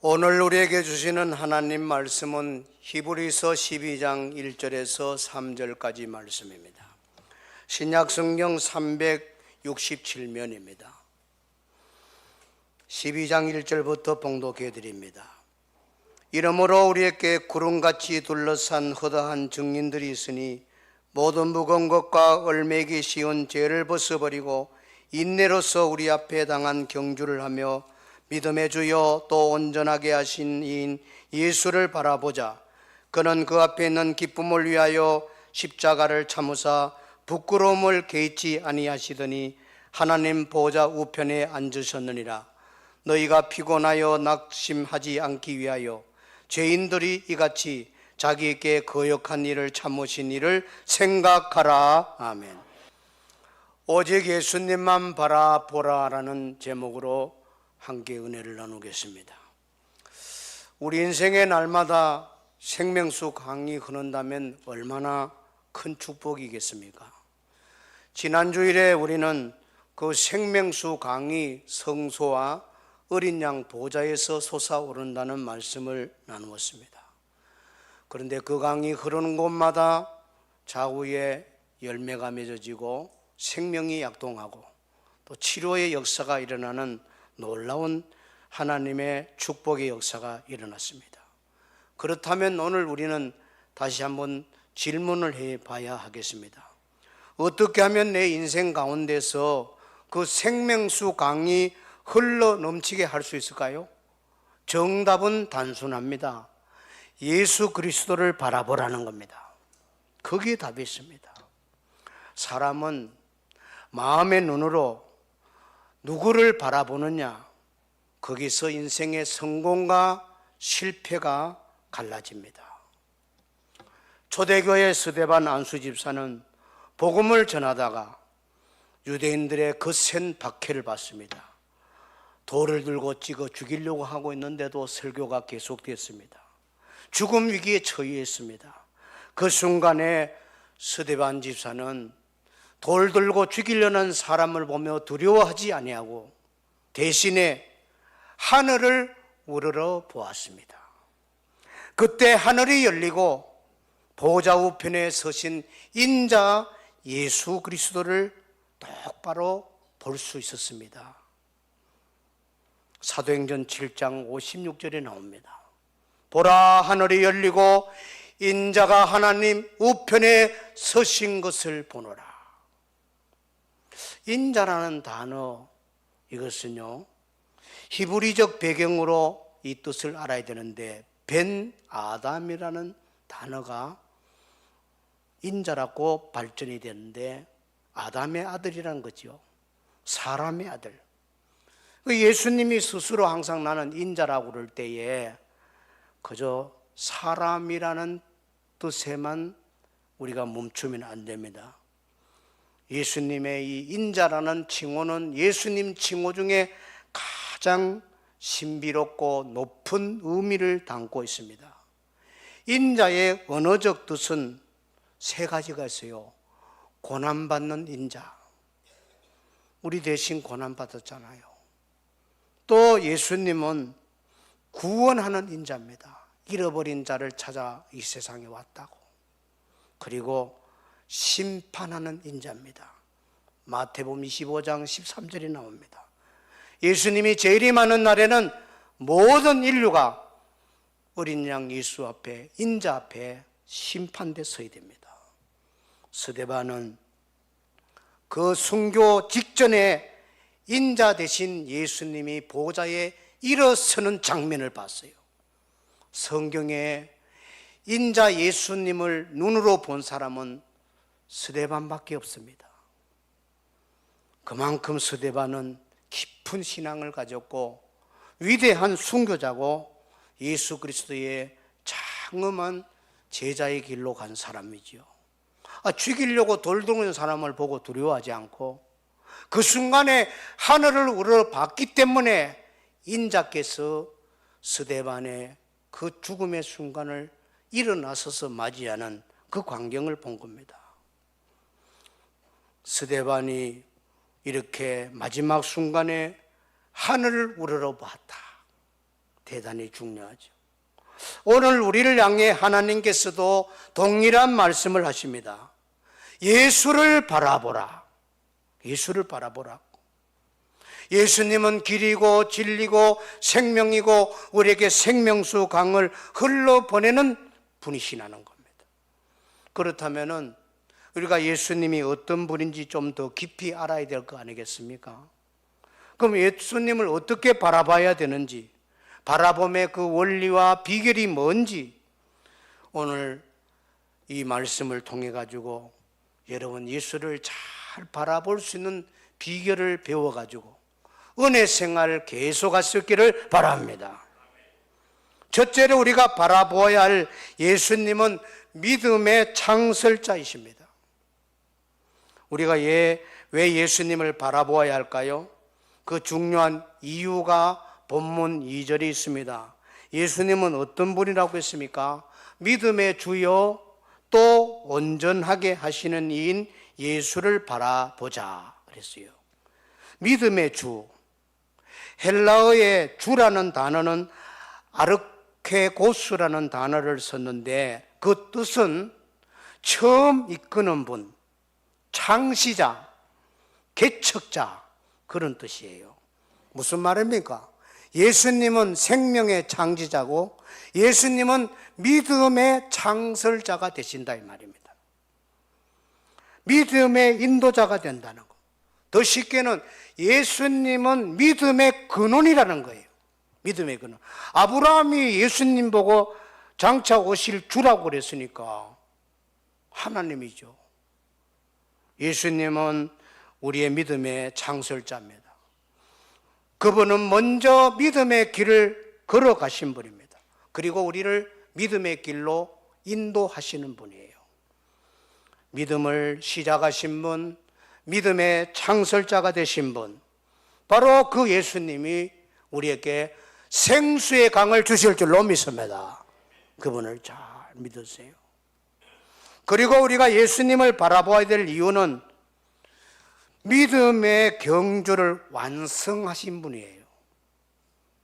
오늘 우리에게 주시는 하나님 말씀은 히브리서 12장 1절에서 3절까지 말씀입니다. 신약성경 367면입니다. 12장 1절부터 봉독해 드립니다. 이러므로 우리에게 구름같이 둘러싼 허다한 증인들이 있으니 모든 무거운 것과 얼매기 쉬운 죄를 벗어버리고 인내로서 우리 앞에 당한 경주를 하며 믿음의 주여 또 온전하게 하신 이인 예수를 바라보자. 그는 그 앞에 있는 기쁨을 위하여 십자가를 참으사 부끄러움을 개의치 아니하시더니 하나님 보좌 우편에 앉으셨느니라. 너희가 피곤하여 낙심하지 않기 위하여 죄인들이 이같이 자기에게 거역한 일을 참으신 일을 생각하라. 아멘. 오직 예수님만 바라보라라는 제목으로 함께 은혜를 나누겠습니다. 우리 인생의 날마다 생명수 강이 흐른다면 얼마나 큰 축복이겠습니까? 지난 주일에 우리는 그 생명수 강이 성소와 어린 양 보좌에서 솟아오른다는 말씀을 나누었습니다. 그런데 그 강이 흐르는 곳마다 좌우에 열매가 맺어지고 생명이 약동하고 또 치료의 역사가 일어나는 놀라운 하나님의 축복의 역사가 일어났습니다. 그렇다면 오늘 우리는 다시 한번 질문을 해봐야 하겠습니다. 어떻게 하면 내 인생 가운데서 그 생명수 강이 흘러 넘치게 할 수 있을까요? 정답은 단순합니다. 예수 그리스도를 바라보라는 겁니다. 거기에 답이 있습니다. 사람은 마음의 눈으로 누구를 바라보느냐, 거기서 인생의 성공과 실패가 갈라집니다. 초대교회 스데반 안수 집사는 복음을 전하다가 유대인들의 거센 박해를 받습니다. 돌을 들고 찍어 죽이려고 하고 있는데도 설교가 계속됐습니다. 죽음 위기에 처했습니다. 그 순간에 스데반 집사는 돌 들고 죽이려는 사람을 보며 두려워하지 아니하고 대신에 하늘을 우러러 보았습니다. 그때 하늘이 열리고 보좌 우편에 서신 인자 예수 그리스도를 똑바로 볼 수 있었습니다. 사도행전 7장 56절에 나옵니다. 보라, 하늘이 열리고 인자가 하나님 우편에 서신 것을 보노라. 인자라는 단어, 이것은요 히브리적 배경으로 이 뜻을 알아야 되는데 벤 아담이라는 단어가 인자라고 발전이 되는데 아담의 아들이라는 거죠. 사람의 아들. 예수님이 스스로 항상 나는 인자라고 그럴 때에 그저 사람이라는 뜻에만 우리가 멈추면 안 됩니다. 예수님의 이 인자라는 칭호는 예수님 칭호 중에 가장 신비롭고 높은 의미를 담고 있습니다. 인자의 언어적 뜻은 세 가지가 있어요. 고난받는 인자. 우리 대신 고난받았잖아요. 또 예수님은 구원하는 인자입니다. 잃어버린 자를 찾아 이 세상에 왔다고. 그리고 심판하는 인자입니다. 마태복음 25장 13절이 나옵니다. 예수님이 재림하는 날에는 모든 인류가 어린 양 예수 앞에, 인자 앞에 심판대 서야 됩니다. 스데반은 그 순교 직전에 인자 대신 예수님이 보좌에 일어서는 장면을 봤어요. 성경에 인자 예수님을 눈으로 본 사람은 스데반밖에 없습니다. 그만큼 스데반은 깊은 신앙을 가졌고 위대한 순교자고 예수 그리스도의 장엄한 제자의 길로 간 사람이지요. 죽이려고 돌 들고 있는 사람을 보고 두려워하지 않고 그 순간에 하늘을 우러봤기 때문에 인자께서 스데반의 그 죽음의 순간을 일어나서서 맞이하는 그 광경을 본 겁니다. 스데반이 이렇게 마지막 순간에 하늘을 우러러 봤다. 대단히 중요하죠. 오늘 우리를 향해 하나님께서도 동일한 말씀을 하십니다. 예수를 바라보라. 예수를 바라보라. 예수님은 길이고 진리고 생명이고 우리에게 생명수 강을 흘러보내는 분이시라는 겁니다. 그렇다면 우리가 예수님이 어떤 분인지 좀 더 깊이 알아야 될 거 아니겠습니까? 그럼 예수님을 어떻게 바라봐야 되는지, 바라봄의 그 원리와 비결이 뭔지 오늘 이 말씀을 통해 가지고 여러분 예수를 잘 바라볼 수 있는 비결을 배워 가지고 은혜 생활을 계속할 수 있기를 바랍니다. 첫째로 우리가 바라보아야 할 예수님은 믿음의 창설자이십니다. 우리가 왜 예수님을 바라보아야 할까요? 그 중요한 이유가 본문 2절에 있습니다. 예수님은 어떤 분이라고 했습니까? 믿음의 주요 또 온전하게 하시는 이인 예수를 바라보자 그랬어요. 믿음의 주, 헬라어의 주라는 단어는 아르케고스라는 단어를 썼는데 그 뜻은 처음 이끄는 분, 창시자, 개척자 그런 뜻이에요. 무슨 말입니까? 예수님은 생명의 창시자고 예수님은 믿음의 창설자가 되신다 이 말입니다. 믿음의 인도자가 된다는 거. 더 쉽게는 예수님은 믿음의 근원이라는 거예요. 믿음의 근원. 아브라함이 예수님 보고 장차 오실 주라고 그랬으니까 하나님이죠. 예수님은 우리의 믿음의 창설자입니다. 그분은 먼저 믿음의 길을 걸어가신 분입니다. 그리고 우리를 믿음의 길로 인도하시는 분이에요. 믿음을 시작하신 분, 믿음의 창설자가 되신 분, 바로 그 예수님이 우리에게 생수의 강을 주실 줄로 믿습니다. 그분을 잘 믿으세요. 그리고 우리가 예수님을 바라봐야 될 이유는 믿음의 경주를 완성하신 분이에요.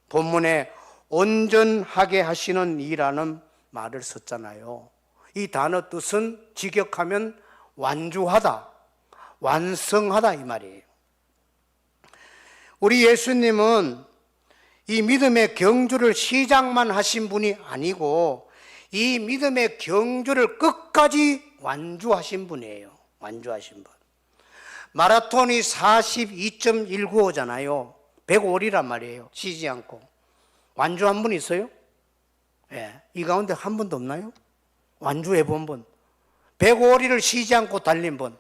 본문에 온전하게 하시는 이라는 말을 썼잖아요. 이 단어 뜻은 직역하면 완주하다, 완성하다 이 말이에요. 우리 예수님은 이 믿음의 경주를 시작만 하신 분이 아니고 이 믿음의 경주를 끝까지 완주하신 분이에요. 완주하신 분. 마라톤이 42.195잖아요. 105리란 말이에요. 쉬지 않고. 완주한 분 있어요? 예. 이 가운데 한 분도 없나요? 완주해 본 분. 105리를 쉬지 않고 달린 분.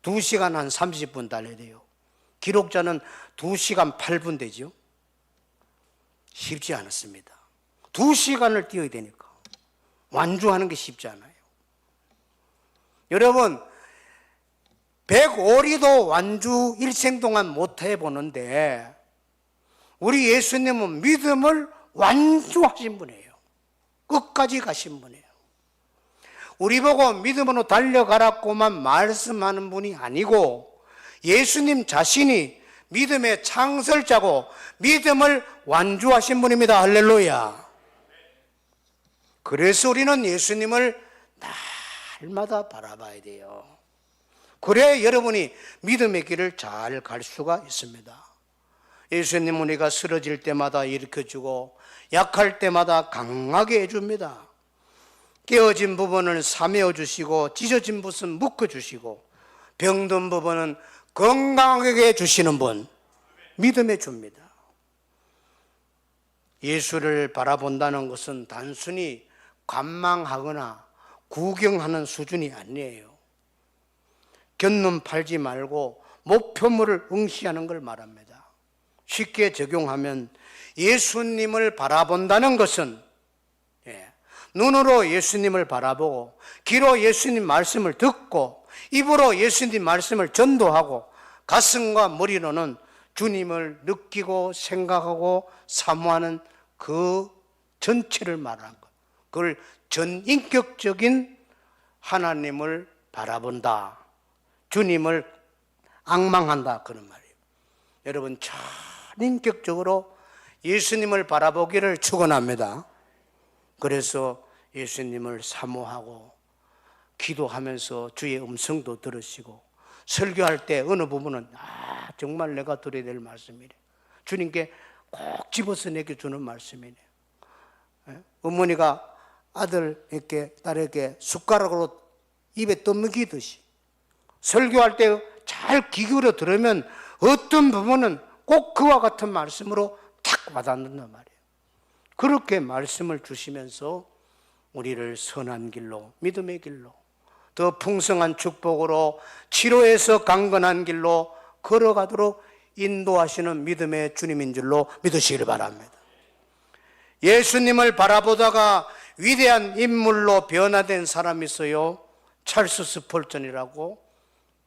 2시간 한 30분 달려야 돼요. 기록자는 2시간 8분 되죠. 쉽지 않았습니다. 2시간을 뛰어야 되니까. 완주하는 게 쉽지 않아요. 여러분 105리도 완주 일생 동안 못 해보는데 우리 예수님은 믿음을 완주하신 분이에요. 끝까지 가신 분이에요. 우리 보고 믿음으로 달려가라고만 말씀하는 분이 아니고 예수님 자신이 믿음의 창설자고 믿음을 완주하신 분입니다. 할렐루야. 그래서 우리는 예수님을 날마다 바라봐야 돼요. 그래야 여러분이 믿음의 길을 잘 갈 수가 있습니다. 예수님은 우리가 쓰러질 때마다 일으켜주고 약할 때마다 강하게 해줍니다. 깨어진 부분을 사매어 주시고 찢어진 부분은 묶어주시고 병든 부분은 건강하게 해주시는 분, 믿음의 주입니다. 예수를 바라본다는 것은 단순히 관망하거나 구경하는 수준이 아니에요. 곁눈 팔지 말고 목표물을 응시하는 걸 말합니다. 쉽게 적용하면 예수님을 바라본다는 것은 눈으로 예수님을 바라보고 귀로 예수님 말씀을 듣고 입으로 예수님 말씀을 전도하고 가슴과 머리로는 주님을 느끼고 생각하고 사모하는 그 전체를 말하는 것. 그걸 전인격적인 하나님을 바라본다. 주님을 앙망한다. 그런 말이에요. 여러분 전인격적으로 예수님을 바라보기를 축원합니다. 그래서 예수님을 사모하고 기도하면서 주의 음성도 들으시고 설교할 때 어느 부분은 정말 내가 들어야 될 말씀이래. 주님께 꼭 집어서 내게 주는 말씀이네. 어머니가 아들에게 딸에게 숟가락으로 입에 떠먹이듯이 설교할 때 잘 귀 기울여 들으면 어떤 부분은 꼭 그와 같은 말씀으로 탁 와닿는단 말이에요. 그렇게 말씀을 주시면서 우리를 선한 길로, 믿음의 길로, 더 풍성한 축복으로 치료해서 강건한 길로 걸어가도록 인도하시는 믿음의 주님인 줄로 믿으시길 바랍니다. 예수님을 바라보다가 위대한 인물로 변화된 사람이 있어요. 찰스 스펄전이라고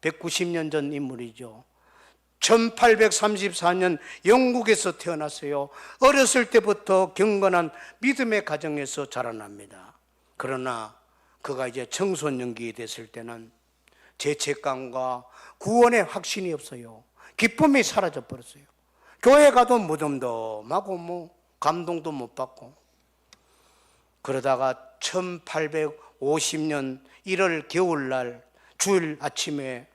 190년 전 인물이죠. 1834년 영국에서 태어났어요. 어렸을 때부터 경건한 믿음의 가정에서 자라납니다. 그러나 그가 이제 청소년기 됐을 때는 죄책감과 구원의 확신이 없어요. 기쁨이 사라져 버렸어요. 교회 가도 무덤덤하고 감동도 못 받고. 그러다가 1850년 1월 겨울날 주일 아침에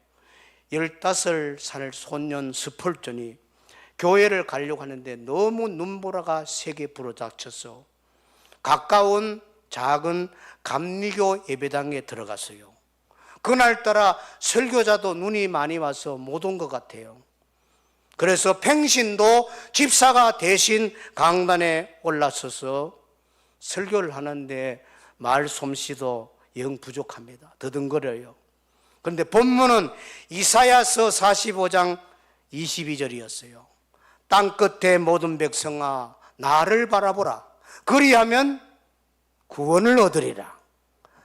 15살 소년 스펄전이 교회를 가려고 하는데 너무 눈보라가 세게 불어닥쳐서 가까운 작은 감리교 예배당에 들어갔어요. 그날따라 설교자도 눈이 많이 와서 못 온 것 같아요. 그래서 평신도 집사가 대신 강단에 올라서서 설교를 하는데 말 솜씨도 영 부족합니다. 더듬거려요. 그런데 본문은 이사야서 45장 22절이었어요. 땅끝의 모든 백성아 나를 바라보라. 그리하면 구원을 얻으리라.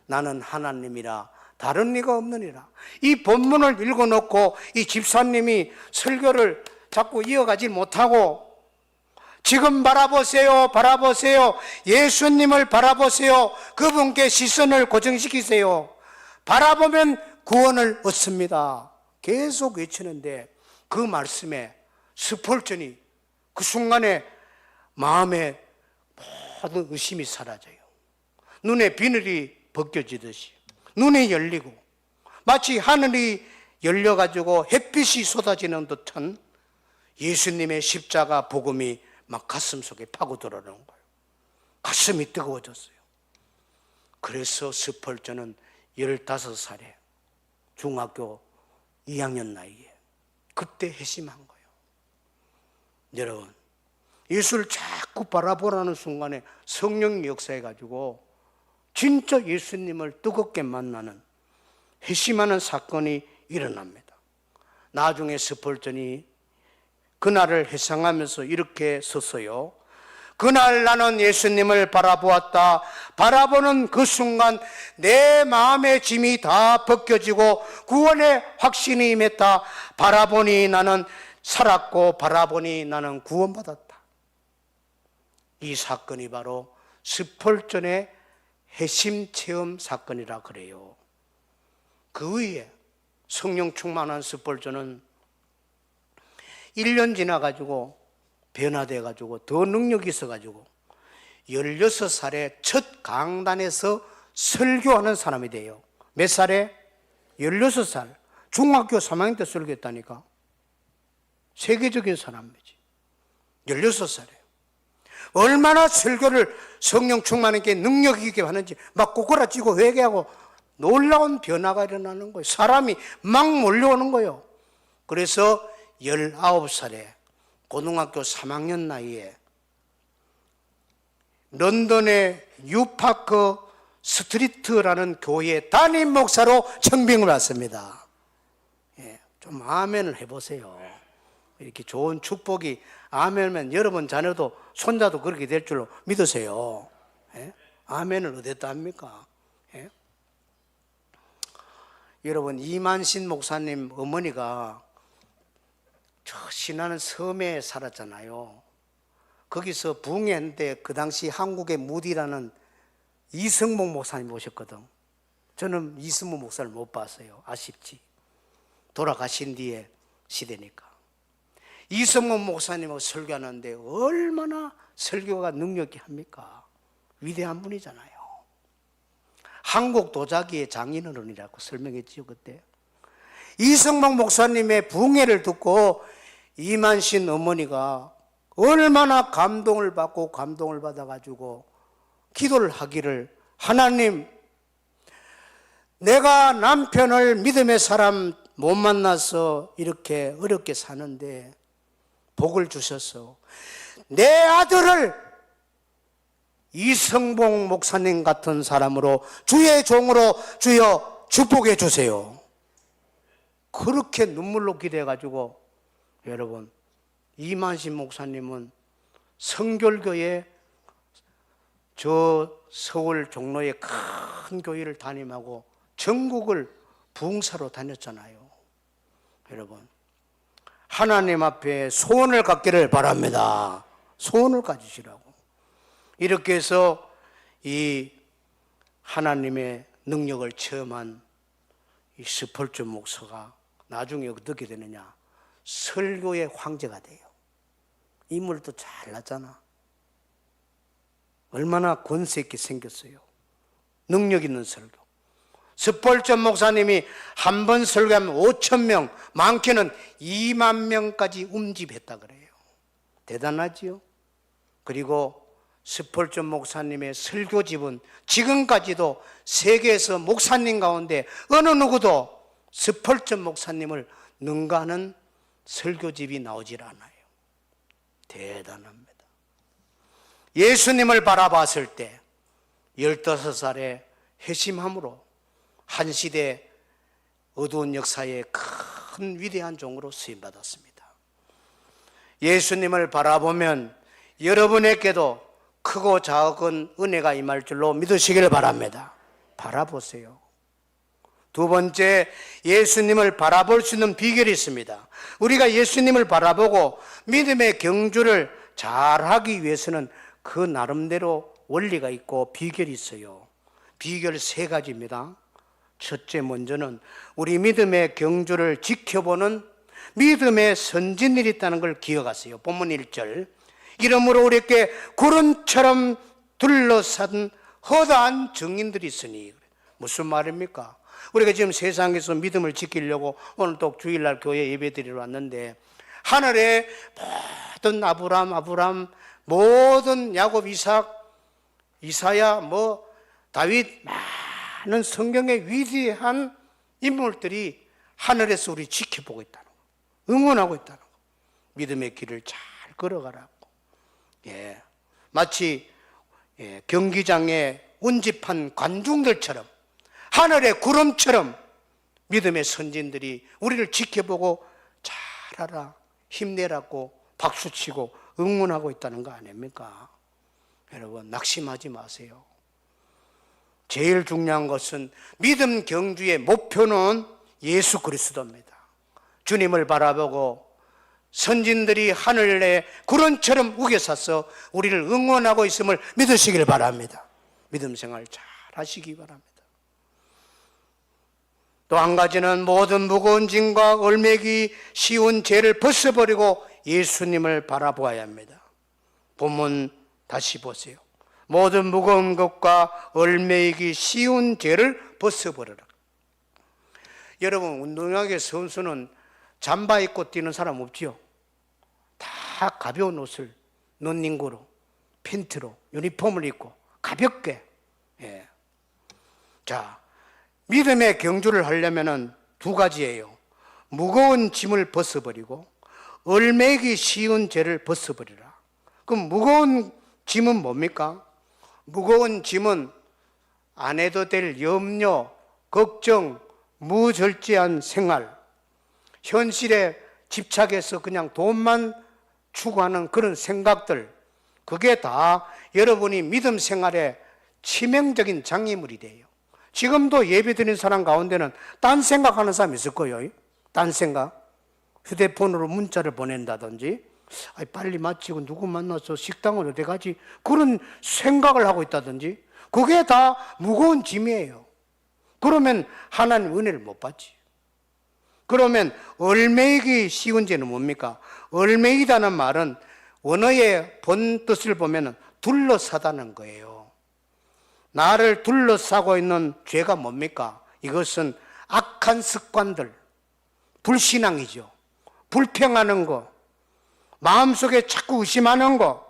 나는 하나님이라 다른 이가 없느니라. 이 본문을 읽어놓고 이 집사님이 설교를 자꾸 이어가지 못하고 지금 바라보세요, 바라보세요. 예수님을 바라보세요. 그분께 시선을 고정시키세요. 바라보면 구원을 얻습니다. 계속 외치는데 그 말씀에 스펄전이 그 순간에 마음에 모든 의심이 사라져요. 눈에 비늘이 벗겨지듯이 눈이 열리고 마치 하늘이 열려가지고 햇빛이 쏟아지는 듯한 예수님의 십자가 복음이 막 가슴 속에 파고 들어오는 거예요. 가슴이 뜨거워졌어요. 그래서 스펄전은 15살에 중학교 2학년 나이에 그때 회심한 거예요. 여러분, 예수를 자꾸 바라보라는 순간에 성령이 역사해가지고 진짜 예수님을 뜨겁게 만나는 회심하는 사건이 일어납니다. 나중에 스펄전이 그날을 회상하면서 이렇게 썼어요. 그날 나는 예수님을 바라보았다. 바라보는 그 순간 내 마음의 짐이 다 벗겨지고 구원의 확신이 임했다. 바라보니 나는 살았고 바라보니 나는 구원받았다. 이 사건이 바로 스펄전의 회심 체험 사건이라 그래요. 그 위에 성령 충만한 스펄전은 1년 지나가지고 변화돼가지고 더 능력이 있어가지고 16살에 첫 강단에서 설교하는 사람이 돼요. 몇 살에? 16살. 중학교 3학년 때 설교했다니까. 세계적인 사람이지. 16살에. 얼마나 설교를 성령 충만하게 능력 있게 하는지 막 꼬꾸라지고 회개하고 놀라운 변화가 일어나는 거예요. 사람이 막 몰려오는 거예요. 그래서 19살에 고등학교 3학년 나이에 런던의 뉴파크 스트리트라는 교회의 담임 목사로 청빙을 받습니다. 좀 아멘을 해보세요. 이렇게 좋은 축복이 아멘이면 여러분 자녀도 손자도 그렇게 될 줄로 믿으세요. 아멘을 어디다 합니까? 여러분 이만신 목사님 어머니가 저 신하는 섬에 살았잖아요. 거기서 부흥회인데 그 당시 한국의 무디라는 이승목 목사님 오셨거든. 저는 이승목 목사를 못 봤어요. 아쉽지. 돌아가신 뒤에 시대니까. 이성문 목사님하고 설교하는데 얼마나 설교가 능력이 합니까? 위대한 분이잖아요. 한국 도자기의 장인어른이라고 설명했지요, 그때. 이성문 목사님의 붕해를 듣고 이만신 어머니가 얼마나 감동을 받고 감동을 받아가지고 기도를 하기를, 하나님, 내가 남편을 믿음의 사람 못 만나서 이렇게 어렵게 사는데 복을 주셔서 내 아들을 이성봉 목사님 같은 사람으로 주의 종으로 주여 축복해 주세요. 그렇게 눈물로 기대가지고 여러분, 이만신 목사님은 성결교회 저 서울 종로의 큰 교회를 담임하고 전국을 부흥사로 다녔잖아요. 여러분, 하나님 앞에 소원을 갖기를 바랍니다. 소원을 가지시라고. 이렇게 해서 이 하나님의 능력을 체험한 이 스펄전 목사가 나중에 어떻게 되느냐, 설교의 황제가 돼요. 인물도 잘났잖아. 얼마나 권세 있게 생겼어요. 능력 있는 설교. 스펄전 목사님이 한 번 설교하면 5,000명, 많게는 2만 명까지 음집했다 그래요. 대단하지요. 그리고 스펄전 목사님의 설교집은 지금까지도 세계에서 목사님 가운데 어느 누구도 스펄전 목사님을 능가하는 설교집이 나오질 않아요. 대단합니다. 예수님을 바라봤을 때 15살의 회심함으로 한 시대 어두운 역사의 큰 위대한 종으로 쓰임받았습니다. 예수님을 바라보면 여러분에게도 크고 작은 은혜가 임할 줄로 믿으시길 바랍니다. 바라보세요. 두 번째, 예수님을 바라볼 수 있는 비결이 있습니다. 우리가 예수님을 바라보고 믿음의 경주를 잘하기 위해서는 그 나름대로 원리가 있고 비결이 있어요. 비결 3가지입니다. 첫째, 먼저는 우리 믿음의 경주를 지켜보는 믿음의 선진일이 있다는 걸 기억하세요. 본문 1절, 이러므로 우리에게 구름처럼 둘러싼 허다한 증인들이 있으니. 무슨 말입니까? 우리가 지금 세상에서 믿음을 지키려고 오늘 또 주일날 교회 예배드리러 왔는데, 하늘에 모든 아브람, 모든 야곱, 이삭, 이사야, 다윗, 많은 성경의 위대한 인물들이 하늘에서 우리 지켜보고 있다는 거, 응원하고 있다는 거. 믿음의 길을 잘 걸어가라고. 마치 경기장에 운집한 관중들처럼, 하늘의 구름처럼 믿음의 선진들이 우리를 지켜보고 잘하라, 힘내라고 박수치고 응원하고 있다는 거 아닙니까? 여러분, 낙심하지 마세요. 제일 중요한 것은 믿음 경주의 목표는 예수 그리스도입니다. 주님을 바라보고 선진들이 하늘에 구름처럼 우겨서서 우리를 응원하고 있음을 믿으시길 바랍니다. 믿음 생활 잘 하시기 바랍니다. 또 한 가지는 모든 무거운 짐과 얼매기 쉬운 죄를 벗어버리고 예수님을 바라보아야 합니다. 본문 다시 보세요. 모든 무거운 것과 얼매기 쉬운 죄를 벗어버려라. 여러분, 운동장의 선수는 잠바 입고 뛰는 사람 없지요? 다 가벼운 옷을 런닝구로, 팬트로, 유니폼을 입고 가볍게. 자, 믿음의 경주를 하려면 2가지예요. 무거운 짐을 벗어버리고 얼매기 쉬운 죄를 벗어버리라. 그럼 무거운 짐은 뭡니까? 무거운 짐은 안 해도 될 염려, 걱정, 무절제한 생활, 현실에 집착해서 그냥 돈만 추구하는 그런 생각들, 그게 다 여러분이 믿음 생활에 치명적인 장애물이 돼요. 지금도 예배 드리는 사람 가운데는 딴 생각하는 사람이 있을 거예요. 딴 생각, 휴대폰으로 문자를 보낸다든지, 빨리 마치고 누구 만나서 식당을 어디 가지, 그런 생각을 하고 있다든지, 그게 다 무거운 짐이에요. 그러면 하나님 은혜를 못 받지. 그러면 얼매기 쉬운 죄는 뭡니까? 얼매이다는 말은 원어의 본 뜻을 보면 둘러싸다는 거예요. 나를 둘러싸고 있는 죄가 뭡니까? 이것은 악한 습관들, 불신앙이죠. 불평하는 거, 마음속에 자꾸 의심하는 거,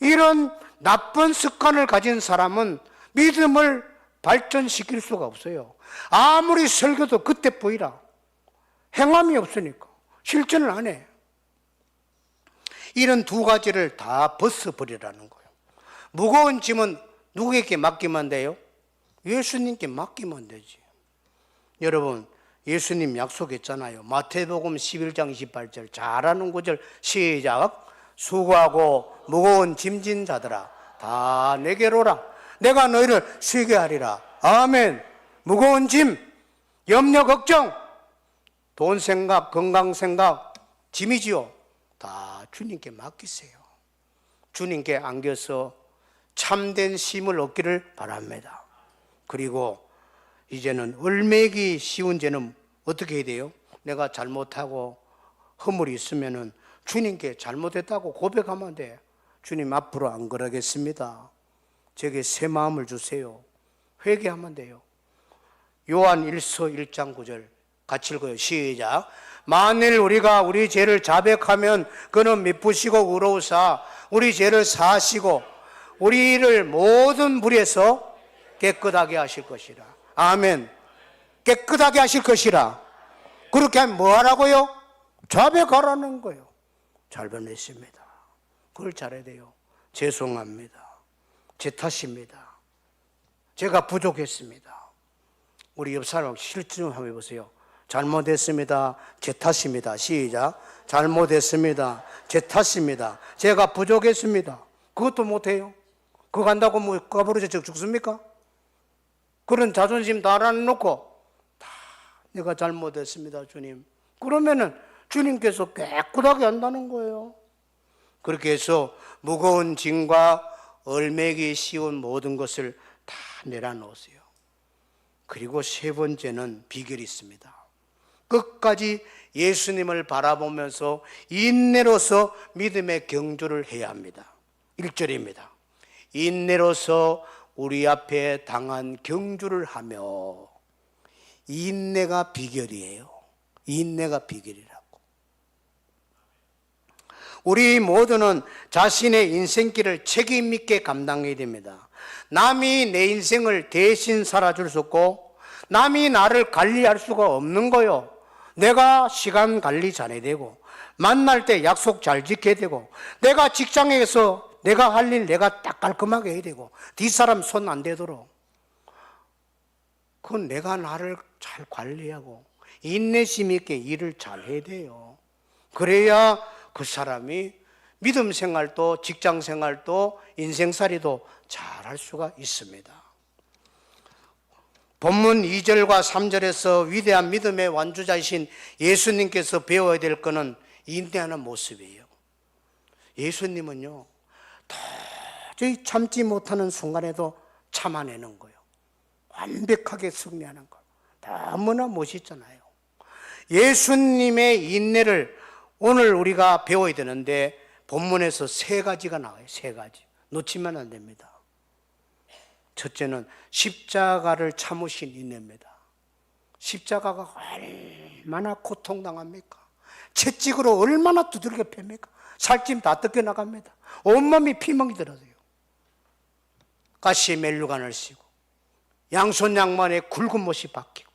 이런 나쁜 습관을 가진 사람은 믿음을 발전시킬 수가 없어요. 아무리 설교도 그때 보이라. 행함이 없으니까 실천을 안 해. 이런 두 가지를 다 벗어버리라는 거예요. 무거운 짐은 누구에게 맡기면 돼요? 예수님께 맡기면 되지. 여러분, 예수님 약속했잖아요. 마태복음 11장 28절 잘하는 구절 시작. 수고하고 무거운 짐진 자들아 다 내게로 오라. 내가 너희를 쉬게 하리라. 아멘. 무거운 짐, 염려 걱정, 돈 생각, 건강 생각, 짐이지요. 다 주님께 맡기세요. 주님께 안겨서 참된 쉼을 얻기를 바랍니다. 그리고 이제는 얼매기 쉬운 죄는 어떻게 해야 돼요? 내가 잘못하고 허물이 있으면은 주님께 잘못했다고 고백하면 돼. 주님, 앞으로 안 그러겠습니다. 제게 새 마음을 주세요. 회개하면 돼요. 요한 1서 1장 9절 같이 읽어요. 시작. 만일 우리가 우리 죄를 자백하면 그는 미쁘시고 의로우사 우리 죄를 사하시고 우리를 모든 불에서 깨끗하게 하실 것이라. 아멘. 깨끗하게 하실 것이라. 그렇게 하면 뭐 하라고요? 자백하라는 거예요. 잘못했습니다. 그걸 잘해야 돼요. 죄송합니다. 제 탓입니다. 제가 부족했습니다. 우리 옆 사람 실천 좀 한번 해보세요. 잘못했습니다. 제 탓입니다. 시작. 잘못했습니다. 제 탓입니다. 제가 부족했습니다. 그것도 못해요. 그거 한다고 뭐 까부러져 죽습니까? 그런 자존심 다 알아놓고 다 내가 잘못했습니다, 주님. 그러면은 주님께서 깨끗하게 한다는 거예요. 그렇게 해서 무거운 짐과 얼매기 쉬운 모든 것을 다 내려놓으세요. 그리고 세 번째는 비결이 있습니다. 끝까지 예수님을 바라보면서 인내로서 믿음의 경주를 해야 합니다. 1절입니다. 인내로서 우리 앞에 당한 경주를 하며. 인내가 비결이에요. 인내가 비결이라고. 우리 모두는 자신의 인생길을 책임 있게 감당해야 됩니다. 남이 내 인생을 대신 살아줄 수 없고 남이 나를 관리할 수가 없는 거요. 내가 시간 관리 잘해야 되고 만날 때 약속 잘 지켜야 되고 내가 직장에서 내가 할 일 내가 딱 깔끔하게 해야 되고 뒷사람 손 안 대도록. 그건 내가 나를 잘 관리하고 인내심 있게 일을 잘 해야 돼요. 그래야 그 사람이 믿음 생활도 직장 생활도 인생살이도 잘 할 수가 있습니다. 본문 2절과 3절에서 위대한 믿음의 완주자이신 예수님께서 배워야 될 것은 인내하는 모습이에요. 예수님은요, 도저히 참지 못하는 순간에도 참아내는 거예요. 완벽하게 승리하는 거. 너무나 멋있잖아요. 예수님의 인내를 오늘 우리가 배워야 되는데 본문에서 세 가지가 나와요. 세 가지. 놓치면 안 됩니다. 첫째는 십자가를 참으신 인내입니다. 십자가가 얼마나 고통당합니까? 채찍으로 얼마나 두들겨 팹니까? 살찜 다 뜯겨나갑니다. 온몸이 피멍이 들어서요. 가시에 멜루간을 쓰고 양손 양만에 굵은 못이 박히고,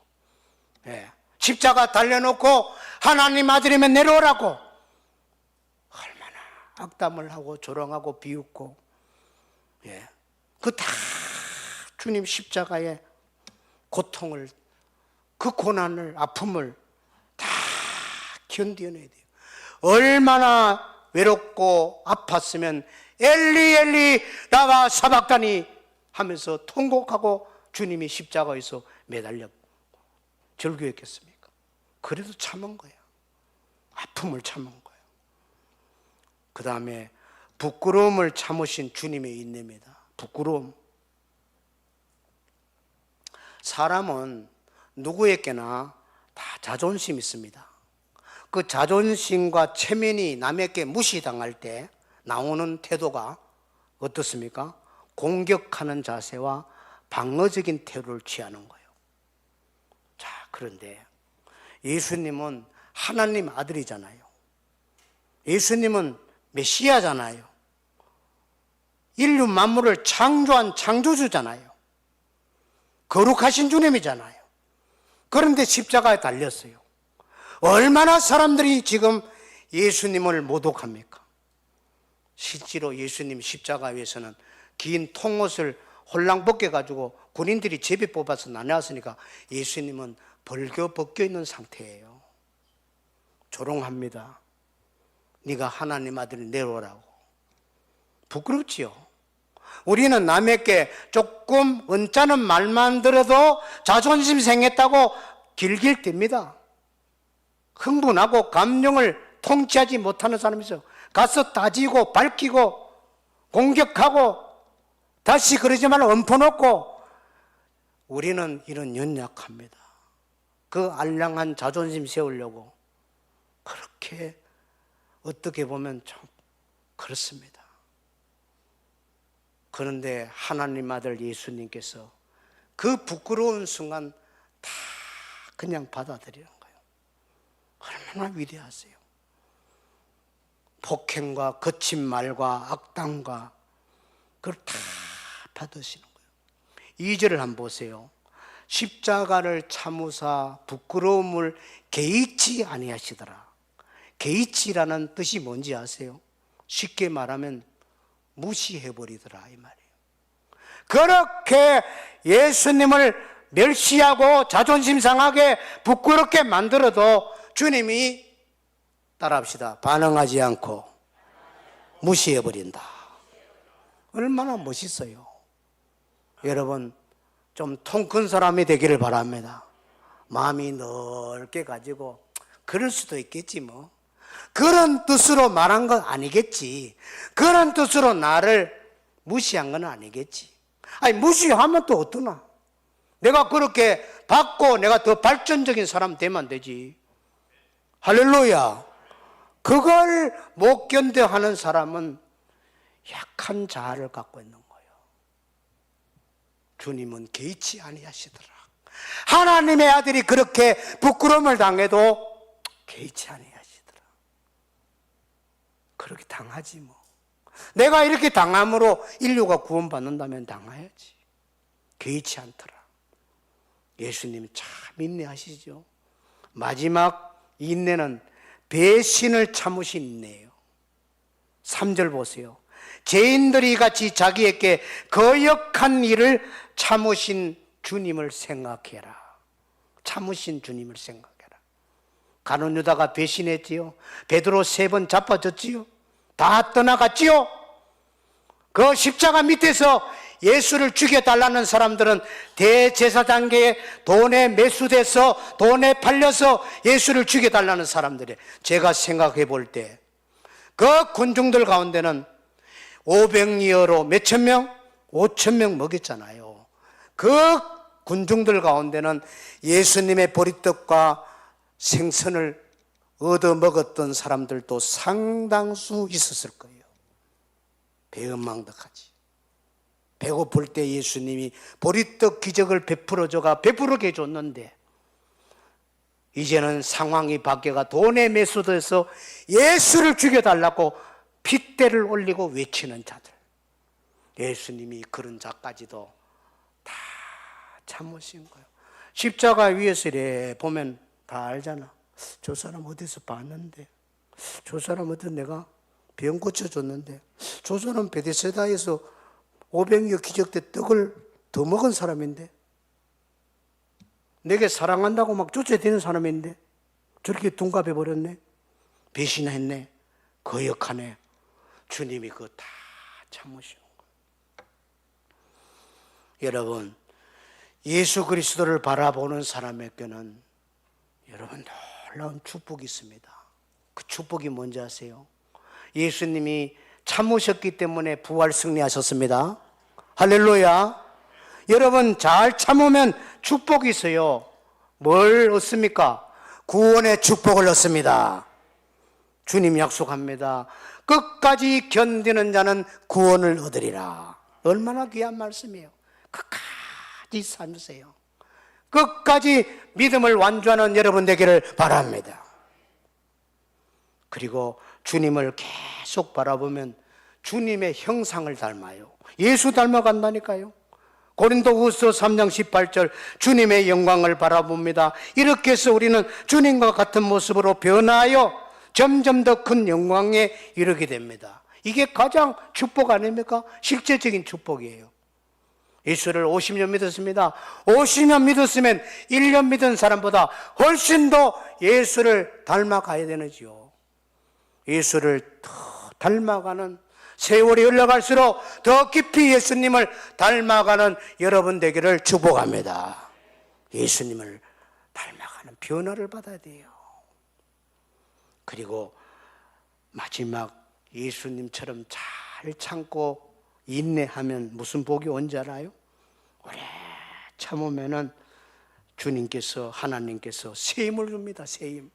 십자가 달려놓고 하나님 아들이면 내려오라고 얼마나 악담을 하고 조롱하고 비웃고, 그 다 주님 십자가의 고통을, 그 고난을, 아픔을 다 견뎌내야 돼요. 얼마나 외롭고 아팠으면 엘리 엘리 라마 사박다니 하면서 통곡하고 주님이 십자가에서 매달려 절규했겠습니까? 그래도 참은 거예요. 아픔을 참은 거예요. 그 다음에 부끄러움을 참으신 주님의 인내입니다. 부끄러움. 사람은 누구에게나 다 자존심 있습니다. 그 자존심과 체면이 남에게 무시당할 때 나오는 태도가 어떻습니까? 공격하는 자세와 방어적인 태도를 취하는 거예요. 자, 그런데 예수님은 하나님 아들이잖아요. 예수님은 메시아잖아요. 인류 만물을 창조한 창조주잖아요. 거룩하신 주님이잖아요. 그런데 십자가에 달렸어요. 얼마나 사람들이 지금 예수님을 모독합니까? 실제로 예수님 십자가 위에서는 긴 통옷을 홀랑 벗겨가지고 군인들이 제비 뽑아서 나눠왔으니까 예수님은 벗겨 있는 상태예요. 조롱합니다. 네가 하나님 아들이 내려오라고. 부끄럽지요. 우리는 남에게 조금 언짢은 말만 들어도 자존심 생겼다고 길길 댑니다. 흥분하고 감정을 통치하지 못하는 사람이 있어요. 가서 따지고 밝히고 공격하고 다시 그러지 말고 엎어놓고. 우리는 이런 연약합니다. 그 알량한 자존심 세우려고 그렇게 어떻게 보면 참 그렇습니다. 그런데 하나님 아들 예수님께서 그 부끄러운 순간 다 그냥 받아들이는 거예요. 얼마나 위대하세요. 폭행과 거친 말과 악당과 그걸 다 받으시는 거예요. 2절을 한번 보세요. 십자가를 참으사 부끄러움을 개의치 아니하시더라. 개의치라는 뜻이 뭔지 아세요? 쉽게 말하면 무시해버리더라 이 말이에요. 그렇게 예수님을 멸시하고 자존심 상하게 부끄럽게 만들어도 주님이 따라합시다. 반응하지 않고 무시해버린다. 얼마나 멋있어요. 여러분 좀 통 큰 사람이 되기를 바랍니다. 마음이 넓게 가지고 그럴 수도 있겠지 뭐. 그런 뜻으로 말한 건 아니겠지. 그런 뜻으로 나를 무시한 건 아니겠지. 아니 무시하면 또 어떠나. 내가 그렇게 받고 내가 더 발전적인 사람 되면 되지. 할렐루야. 그걸 못 견뎌 하는 사람은 약한 자아를 갖고 있는 거예요. 주님은 개의치 아니하시더라. 하나님의 아들이 그렇게 부끄러움을 당해도 개의치 아니하시더라. 그렇게 당하지 뭐. 내가 이렇게 당함으로 인류가 구원받는다면 당해야지. 개의치 않더라. 예수님이 참 인내하시죠. 마지막 인내는 배신을 참으신 인내예요. 3절 보세요. 죄인들이 같이 자기에게 거역한 일을 참으신 주님을 생각해라. 참으신 주님을 생각해라. 가룟 유다가 배신했지요. 베드로 3번 자빠졌지요. 다 떠나갔지요. 그 십자가 밑에서 예수를 죽여달라는 사람들은 대제사장계에 돈에 매수돼서 돈에 팔려서 예수를 죽여달라는 사람들이에요. 제가 생각해 볼 때 그 군중들 가운데는 500리어로 몇천 명? 5천 명 먹였잖아요. 그 군중들 가운데는 예수님의 보리떡과 생선을 얻어 먹었던 사람들도 상당수 있었을 거예요. 배은망덕하지. 배고플 때 예수님이 보리떡 기적을 베풀어줘가 배부르게 해줬는데 이제는 상황이 바뀌어가 돈에 매수돼서 예수를 죽여달라고 핏대를 올리고 외치는 자들. 예수님이 그런 자까지도 다 참으신 거예요. 십자가 위에서 이래 보면 다 알잖아. 저 사람 어디서 봤는데, 저 사람 어디 내가 병 고쳐줬는데, 저 사람 베데스다에서 500여 기적 때 떡을 더 먹은 사람인데, 내게 사랑한다고 막 쫓아다니는 사람인데 저렇게 둔갑해 버렸네. 배신했네. 거역하네. 주님이 그거 다 참으시는 거예요. 여러분, 예수 그리스도를 바라보는 사람에게는 여러분 놀라운 축복이 있습니다. 그 축복이 뭔지 아세요? 예수님이 참으셨기 때문에 부활 승리하셨습니다. 할렐루야. 여러분 잘 참으면 축복이 있어요. 뭘 얻습니까? 구원의 축복을 얻습니다. 주님 약속합니다. 끝까지 견디는 자는 구원을 얻으리라. 얼마나 귀한 말씀이에요. 끝까지 삼으세요. 끝까지 믿음을 완주하는 여러분 되기를 바랍니다. 그리고 주님을 계속 바라보면 주님의 형상을 닮아요. 예수 닮아간다니까요. 고린도후서 3장 18절 주님의 영광을 바라봅니다. 이렇게 해서 우리는 주님과 같은 모습으로 변하여 점점 더 큰 영광에 이르게 됩니다. 이게 가장 축복 아닙니까? 실제적인 축복이에요. 예수를 50년 믿었습니다. 50년 믿었으면 1년 믿은 사람보다 훨씬 더 예수를 닮아가야 되는지요. 예수를 더 닮아가는, 세월이 흘러갈수록 더 깊이 예수님을 닮아가는 여러분 되기를 축복합니다. 예수님을 닮아가는 변화를 받아야 돼요. 그리고 마지막 예수님처럼 잘 참고 인내하면 무슨 복이 온지 알아요? 오래 참으면은 주님께서, 하나님께서 세임을 줍니다. 세임.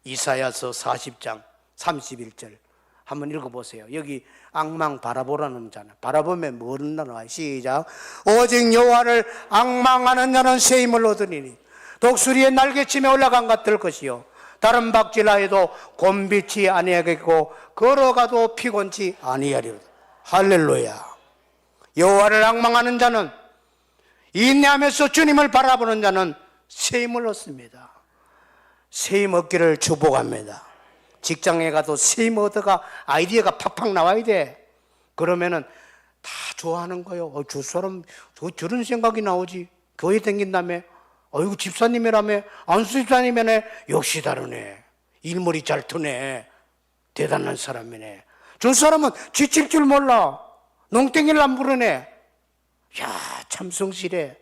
이사야서 40장 31절 한번 읽어보세요. 여기 앙망 바라보라는 자는, 바라보면 뭐는 나와요? 시작. 오직 여호와를 앙망하는 자는 세임을 얻으리니 독수리의 날개침에 올라간 것 같을 것이요 다른 박질하여도 곤비치 아니하겠고 걸어가도 피곤치 아니하리로다. 할렐루야. 여호와를 앙망하는 자는, 인내하면서 주님을 바라보는 자는 세임을 얻습니다. 세임 얻기를 축복합니다. 직장에 가도 세임 얻어가 아이디어가 팍팍 나와야 돼. 그러면은 다 좋아하는 거예요. 저 사람 저런 생각이 나오지. 교회 다닌다며. 어이구 집사님이라며. 안수 집사님이네. 역시 다르네. 일머리 잘 트네. 대단한 사람이네. 저 사람은 지칠 줄 몰라. 농땡이를 안 부르네. 야, 참 성실해.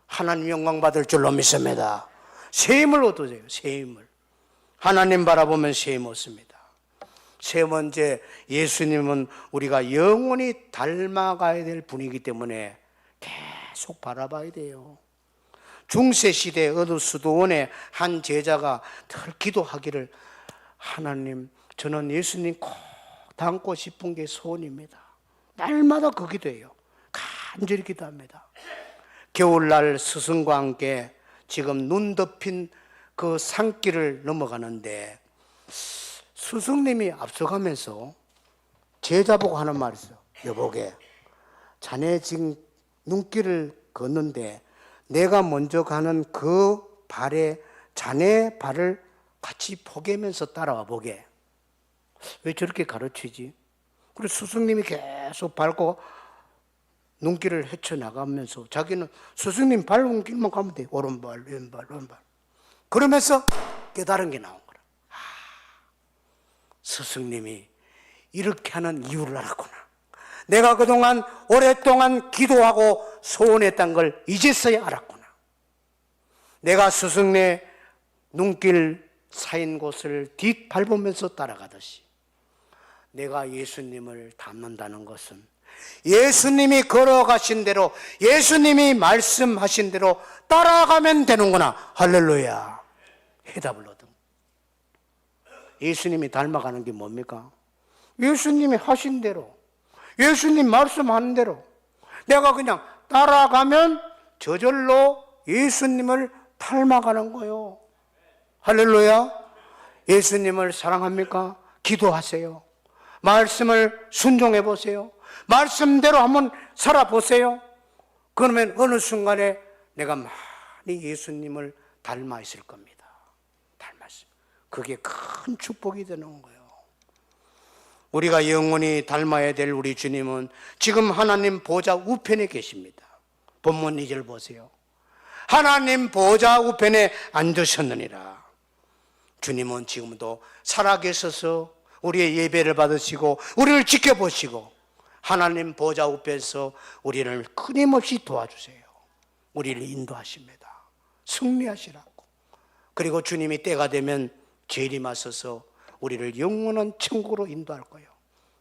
하나님 영광 받을 줄로 믿습니다. 세임을 얻으세요. 세임을. 하나님 바라보면 세임 얻습니다. 세 번째, 예수님은 우리가 영원히 닮아가야 될 분이기 때문에 계속 바라봐야 돼요. 중세시대 어느 수도원의 한 제자가 늘 기도하기를, 하나님, 저는 예수님 꼭 닮고 싶은 게 소원입니다. 날마다 그 기도해요. 간절히 기도합니다. 겨울날 스승과 함께 지금 눈 덮인 그 산길을 넘어가는데 스승님이 앞서가면서 제자보고 하는 말이 있어요. 여보게, 자네 지금 눈길을 걷는데 내가 먼저 가는 그 발에 자네 발을 같이 포개면서 따라와 보게. 왜 저렇게 가르치지? 그리고 스승님이 계속 밟고 눈길을 헤쳐나가면서 자기는 스승님 밟은 길만 가면 돼. 오른발, 왼발, 왼발. 그러면서 깨달은 게 나온 거라. 스승님이 이렇게 하는 이유를 알았구나. 내가 그동안 오랫동안 기도하고 소원했던 걸 이제서야 알았구나. 내가 스승의 눈길 쌓인 곳을 뒷밟으면서 따라가듯이 내가 예수님을 닮는다는 것은 예수님이 걸어가신 대로, 예수님이 말씀하신 대로 따라가면 되는구나. 할렐루야. 해답을 얻은. 예수님이 닮아가는 게 뭡니까? 예수님이 하신 대로, 예수님 말씀하는 대로 내가 그냥 따라가면 저절로 예수님을 닮아가는 거예요. 할렐루야. 예수님을 사랑합니까? 기도하세요. 말씀을 순종해 보세요. 말씀대로 한번 살아보세요. 그러면 어느 순간에 내가 많이 예수님을 닮아 있을 겁니다. 닮았어요. 그게 큰 축복이 되는 거예요. 우리가 영원히 닮아야 될 우리 주님은 지금 하나님 보좌 우편에 계십니다. 본문 2절 보세요. 하나님 보좌 우편에 앉으셨느니라. 주님은 지금도 살아계셔서 우리의 예배를 받으시고 우리를 지켜보시고 하나님 보좌 우편에서 우리를 끊임없이 도와주세요. 우리를 인도하십니다. 승리하시라고. 그리고 주님이 때가 되면 재림하셔서 우리를 영원한 천국으로 인도할 거예요.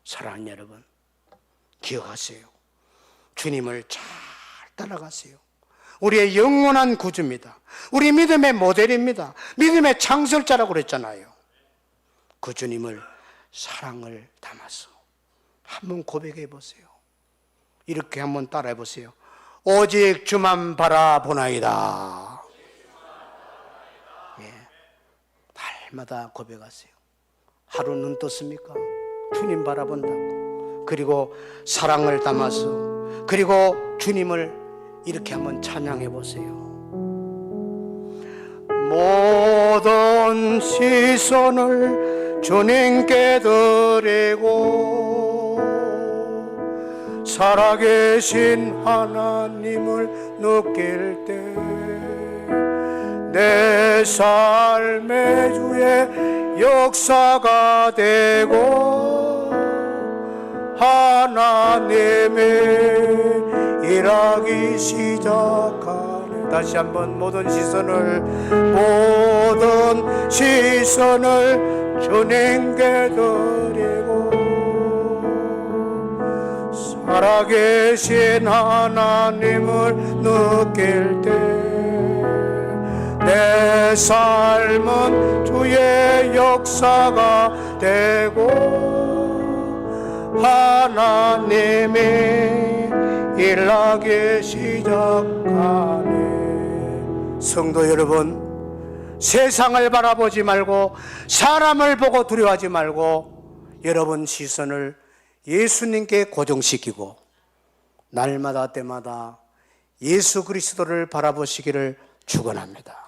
사랑하는 여러분, 기억하세요. 주님을 잘 따라가세요. 우리의 영원한 구주입니다. 우리 믿음의 모델입니다. 믿음의 창설자라고 그랬잖아요. 그 주님을 사랑을 담아서 한번 고백해 보세요. 이렇게 한번 따라해 보세요. 오직 주만 바라보나이다. 예. 날마다 고백하세요. 하루 눈 떴습니까? 주님 바라본다고. 그리고 사랑을 담아서, 그리고 주님을 이렇게 한번 찬양해 보세요. 모든 시선을 주님께 드리고 살아계신 하나님을 느낄 때 내 삶의 주의 역사가 되고 하나님의 일하기 시작하네. 다시 한번 모든 시선을 주님께 드리고 살아계신 하나님을 느낄 때 내 삶은 주의 역사가 되고 하나님이 일하기 시작하네. 성도 여러분, 세상을 바라보지 말고 사람을 보고 두려워하지 말고 여러분 시선을 예수님께 고정시키고 날마다 때마다 예수 그리스도를 바라보시기를 축원합니다.